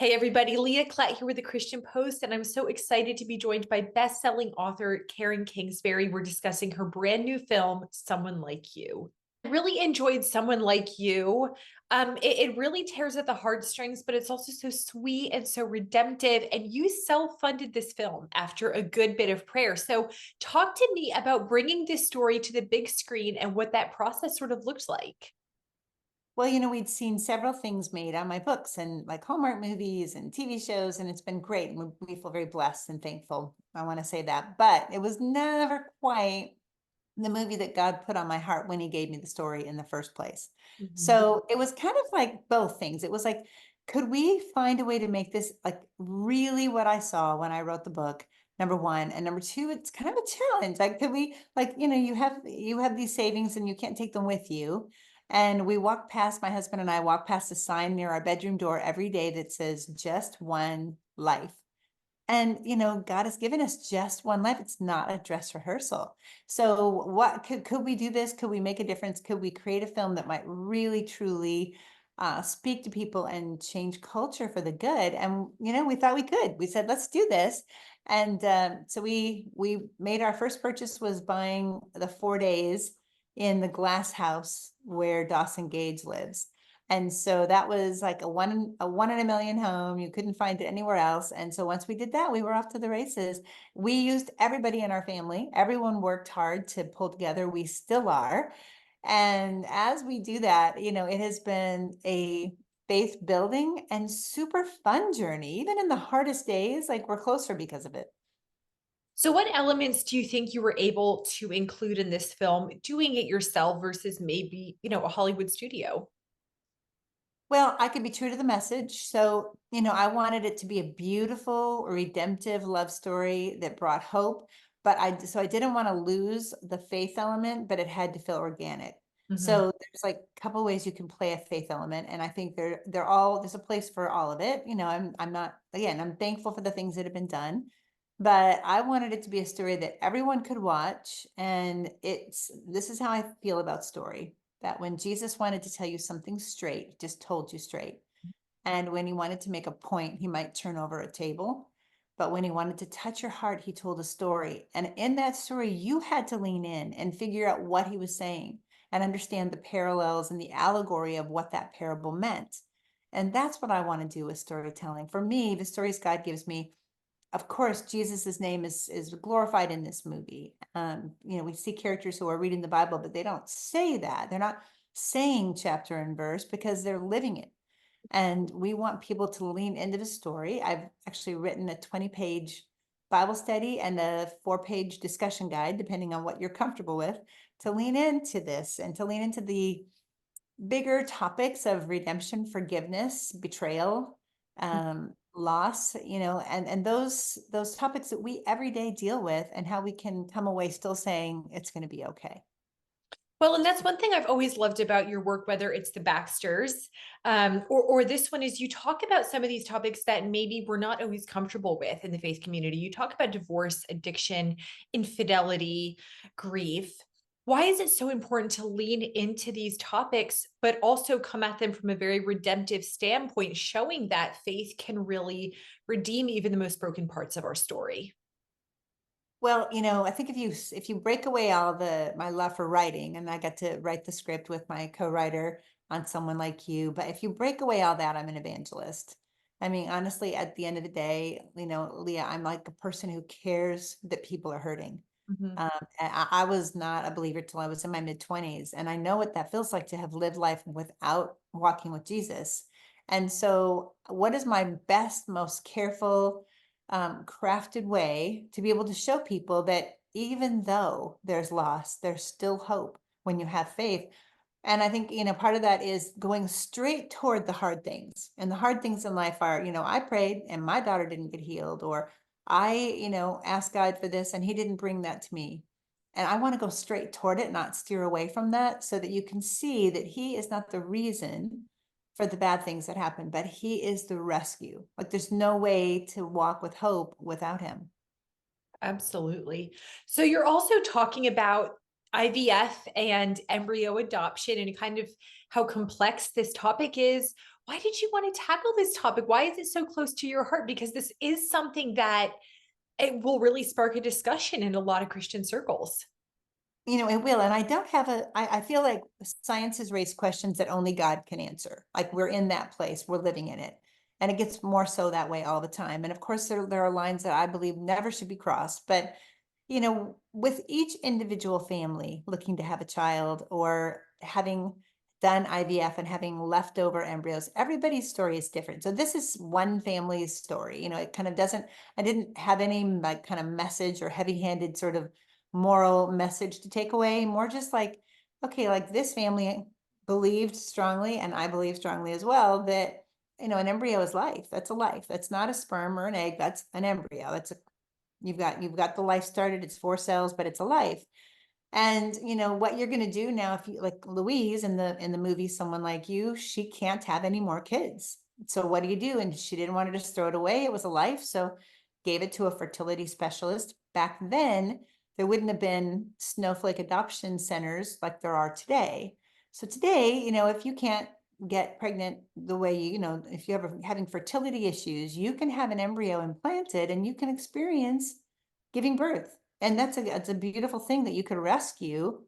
Hey everybody, Leah Klett here with the Christian Post, and I'm so excited to be joined by best-selling author Karen Kingsbury. We're discussing her brand new film, Someone Like You. I really enjoyed Someone Like You. It really tears at the heartstrings, but it's also so sweet and so redemptive. And you self-funded this film after a good bit of prayer. So talk to me about bringing this story to the big screen and what that process sort of looked like. Well, we'd seen several things made on my books and like Hallmark movies and TV shows, and it's been great. And we feel very blessed and thankful. I want to say that. But it was never quite the movie that God put on my heart when He gave me the story in the first place. Mhm. So it was kind of like both things. It was like, could we find a way to make this like really what I saw when I wrote the book? Number one. And number two, it's kind of a challenge. Like, could we, like, you have these savings and you can't take them with you. And we walk past, my husband and I walk past a sign near our bedroom door every day that says just one life. And God has given us just one life. It's not a dress rehearsal. So what could we do this? Could we make a difference? Could we create a film that might really truly speak to people and change culture for the good? And we thought we could. We said, let's do this. And so we made our first purchase was buying the 4 days in the glass house where Dawson Gage lives. And so that was like a one in a million home. You couldn't find it anywhere else. And so once we did that, we were off to the races. We used everybody in our family. Everyone worked hard to pull together. We still are. And as we do that, it has been a faith building and super fun journey. Even in the hardest days, like we're closer because of it. So, what elements do you think you were able to include in this film, doing it yourself versus maybe, a Hollywood studio? Well, I could be true to the message. So, I wanted it to be a beautiful, redemptive love story that brought hope, but I didn't want to lose the faith element, but it had to feel organic. Mhm. So there's like a couple ways you can play a faith element, and I think they're all there's a place for all of it. I'm not again, I'm thankful for the things that have been done, but I wanted it to be a story that everyone could watch, and this is how I feel about story that when Jesus wanted to tell you something straight, he just told you straight. And when he wanted to make a point, he might turn over a table. But when he wanted to touch your heart, he told a story. And in that story, you had to lean in and figure out what he was saying and understand the parallels and the allegory of what that parable meant. And that's what I want to do with storytelling. For me, the stories God gives me, of course, Jesus's name is glorified in this movie. We see characters who are reading the Bible, but they don't say that. They're not saying chapter and verse because they're living it. And we want people to lean into the story. I've actually written a 20-page Bible study and a 4-page discussion guide, depending on what you're comfortable with, to lean into this and to lean into the bigger topics of redemption, forgiveness, betrayal, loss, and those topics that we every day deal with, and how we can come away still saying it's going to be okay. Well, and that's one thing I've always loved about your work, whether it's the Baxters or this one, is you talk about some of these topics that maybe we're not always comfortable with in the faith community. You talk about divorce, addiction, infidelity, grief. Why is it so important to lean into these topics, but also come at them from a very redemptive standpoint, showing that faith can really redeem even the most broken parts of our story? Well, I think if you break away all the my love for writing, and I got to write the script with my co-writer on Someone Like You, but if you break away all that, I'm an evangelist. I mean, honestly, at the end of the day, Leah, I'm like a person who cares that people are hurting. Mhm. I was not a believer till I was in my mid-20s, and I know what that feels like to have lived life without walking with Jesus. And so, what is my best, most careful, crafted way to be able to show people that even though there's loss, there's still hope when you have faith? And I think, part of that is going straight toward the hard things. And the hard things in life are, I prayed and my daughter didn't get healed, or I, asked God for this and he didn't bring that to me. And I want to go straight toward it, not steer away from that, so that you can see that he is not the reason for the bad things that happen, but he is the rescue. Like there's no way to walk with hope without him. Absolutely. So you're also talking about IVF and embryo adoption and kind of how complex this topic is. why did you want to tackle this topic? Why is it so close to your heart? Because this is something that it will really spark a discussion in a lot of Christian circles. It will. And I don't have I feel like science has raised questions that only God can answer. Like we're in that place, we're living in it. And it gets more so that way all the time. And of course, there are lines that I believe never should be crossed. But, with each individual family looking to have a child or having done IVF and having leftover embryos, everybody's story is different. So this is one family's story. It kind of doesn't, I didn't have any like kind of message or heavy-handed sort of moral message to take away, more just like, okay, like this family believed strongly, and I believe strongly as well, that an embryo is life. That's a life. That's not a sperm or an egg. That's an embryo. That's a you've got the life started. It's 4 cells, but it's a life. And what you're going to do now, if you like Louise in the movie Someone Like You, she can't have any more kids. So what do you do? And she didn't want to just throw it away. It was a life. So gave it to a fertility specialist. Back then, there wouldn't have been snowflake adoption centers like there are today. So today, if you can't get pregnant the way if you're ever having fertility issues, you can have an embryo implanted and you can experience giving birth. And it's a beautiful thing that you could rescue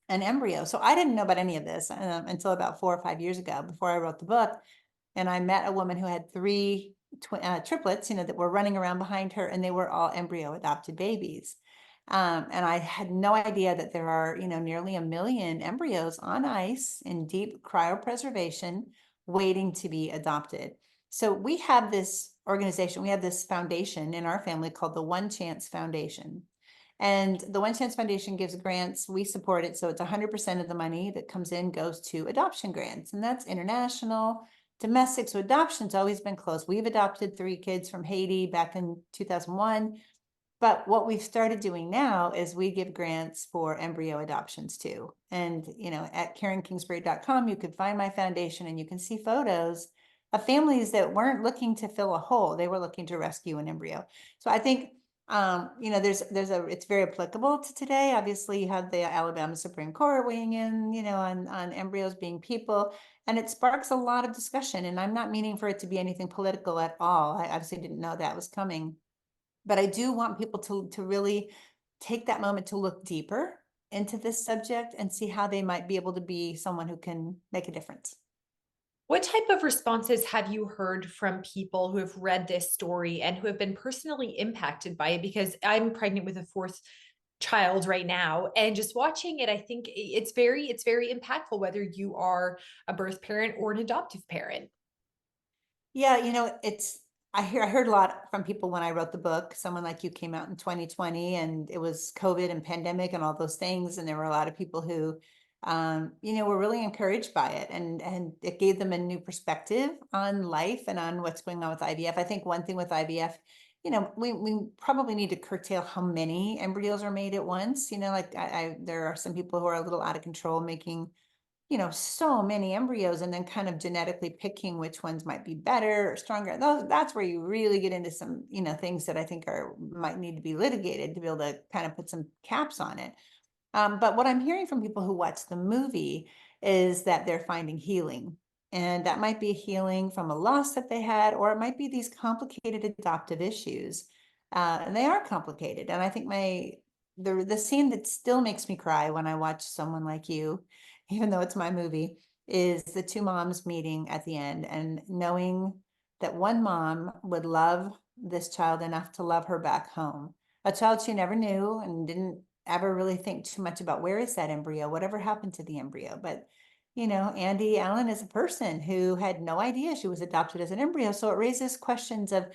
an embryo. So I didn't know about any of this until about 4 or 5 years ago, before I wrote the book. And I met a woman who had three triplets, that were running around behind her, and they were all embryo adopted babies. And I had no idea that there are, nearly 1 million embryos on ice in deep cryopreservation waiting to be adopted. So we have this organization, we have this foundation in our family called the One Chance Foundation. And the One Chance Foundation gives grants. We support it. So it's 100% of the money that comes in goes to adoption grants. And that's international, domestic. So adoption's always been close. We've adopted 3 kids from Haiti back in 2001. But what we've started doing now is we give grants for embryo adoptions too. And, at KarenKingsbury.com, you could find my foundation and you can see photos of families that weren't looking to fill a hole. They were looking to rescue an embryo. So I think, it's very applicable to today. Obviously, you have the Alabama Supreme Court weighing in, on embryos being people, and it sparks a lot of discussion. And I'm not meaning for it to be anything political at all. I obviously didn't know that was coming. But I do want people to really take that moment to look deeper into this subject and see how they might be able to be someone who can make a difference. What type of responses have you heard from people who have read this story and who have been personally impacted by it? Because I'm pregnant with a 4th child right now, and just watching it, I think it's very impactful, whether you are a birth parent or an adoptive parent. Yeah, I heard a lot from people when I wrote the book. Someone Like You came out in 2020, and it was COVID and pandemic and all those things. And there were a lot of people who, were really encouraged by it, and it gave them a new perspective on life and on what's going on with IVF. I think one thing with IVF, we probably need to curtail how many embryos are made at once. Like there are some people who are a little out of control making so many embryos, and then kind of genetically picking which ones might be better or stronger. That's where you really get into some, things that I think might need to be litigated to be able to kind of put some caps on it. But what I'm hearing from people who watch the movie is that they're finding healing. And that might be healing from a loss that they had, or it might be these complicated adoptive issues. And they are complicated. And I think the scene that still makes me cry when I watch Someone Like You, even though it's my movie, is the 2 moms meeting at the end and knowing that one mom would love this child enough to love her back home. A child she never knew and didn't ever really think too much about, where is that embryo? Whatever happened to the embryo? But, Andy Allen is a person who had no idea she was adopted as an embryo. So it raises questions of,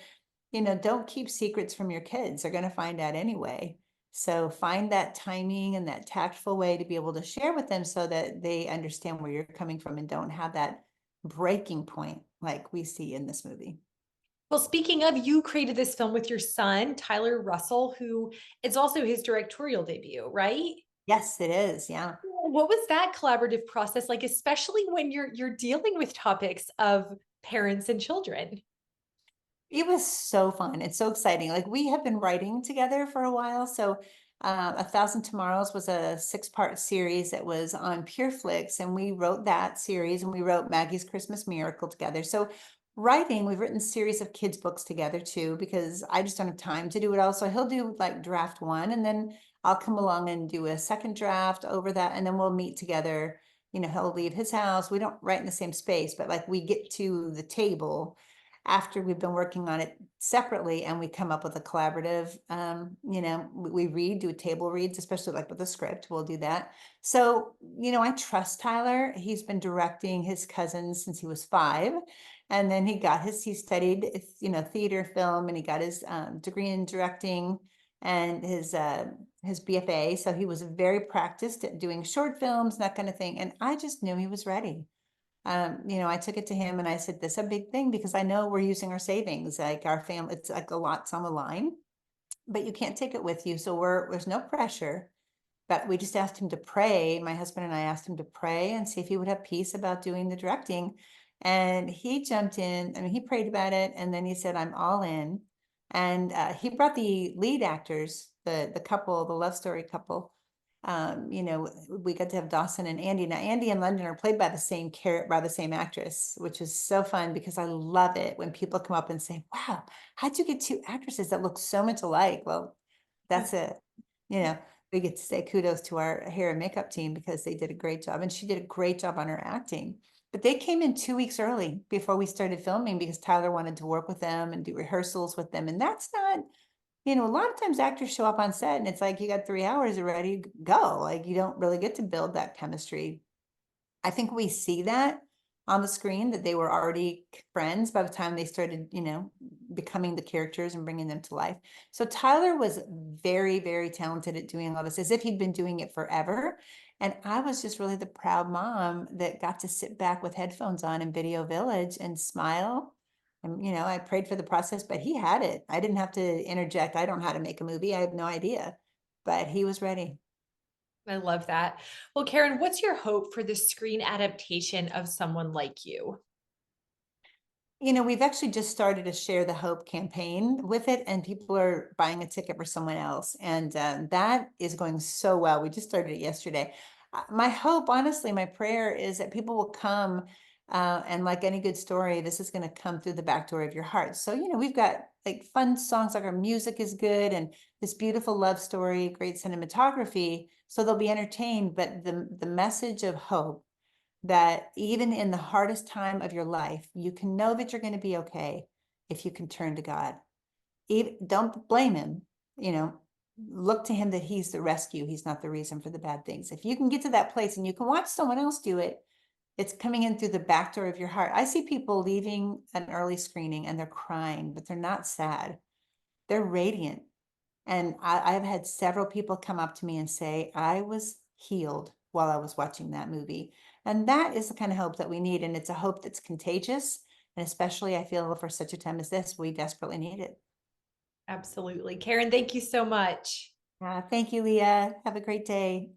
don't keep secrets from your kids. They're going to find out anyway. So find that timing and that tactful way to be able to share with them so that they understand where you're coming from and don't have that breaking point like we see in this movie. Well, speaking of, you created this film with your son, Tyler Russell, who it's also his directorial debut, right? Yes, it is. Yeah. What was that collaborative process like, especially when you're dealing with topics of parents and children? It was so fun. It's so exciting. Like we have been writing together for a while. So A Thousand Tomorrows was a 6-part series that was on PureFlix, and we wrote that series, and we wrote Maggie's Christmas Miracle together. So writing, we've written series of kids books together too, because I just don't have time to do it all. So he'll do like draft one, and then I'll come along and do a second draft over that, and then we'll meet together. He'll leave his house. We don't write in the same space, but like we get to the table after we've been working on it separately, and we come up with a collaborative, we read, do table reads, especially like with a script, we'll do that. So, I trust Tyler. He's been directing his cousins since he was 5. And then he studied, theater, film, and he got his degree in directing and his BFA. So he was very practiced at doing short films, that kind of thing. And I just knew he was ready. I took it to him and I said, this is a big thing because I know we're using our savings, like our family, it's like a lot's on the line, but you can't take it with you. So there's no pressure, but we just asked him to pray. My husband and I asked him to pray and see if he would have peace about doing the directing. And he jumped in. I mean, he prayed about it. And then he said, I'm all in. And he brought the lead actors, the couple, the love story couple. We got to have Dawson and Andy. Now, Andy and London are played by the same actress, which is so fun because I love it when people come up and say, wow, how'd you get 2 actresses that look so much alike? Well, that's it. You know, we get to say kudos to our hair and makeup team because they did a great job, and she did a great job on her acting. But they came in 2 weeks early before we started filming because Tyler wanted to work with them and do rehearsals with them. And that's not, a lot of times actors show up on set and it's like you got 3 hours already, go. Like you don't really get to build that chemistry. I think we see that on the screen, that they were already friends by the time they started, becoming the characters and bringing them to life. So Tyler was very, very talented at doing all this, as if he'd been doing it forever. And I was just really the proud mom that got to sit back with headphones on in Video Village and smile. And, I prayed for the process, but he had it. I didn't have to interject. I don't know how to make a movie. I have no idea, but he was ready. I love that. Well, Karen, what's your hope for the screen adaptation of Someone Like You? We've actually just started a Share the Hope campaign with it, and people are buying a ticket for someone else. And that is going so well. We just started it yesterday. My hope, honestly, my prayer is that people will come, and like any good story, this is going to come through the back door of your heart. So, we've got like fun songs, like our music is good, and this beautiful love story, great cinematography. So they'll be entertained, but the message of hope, that even in the hardest time of your life, you can know that you're going to be okay if you can turn to God. Don't blame him, you know, look to him that he's the rescue. He's not the reason for the bad things. If you can get to that place and you can watch someone else do it, it's coming in through the back door of your heart. I see people leaving an early screening and they're crying, but they're not sad. They're radiant. And I've had several people come up to me and say, I was healed while I was watching that movie. And that is the kind of hope that we need. And it's a hope that's contagious. And especially, I feel for such a time as this, we desperately need it. Absolutely. Karen, thank you so much. Thank you, Leah. Have a great day.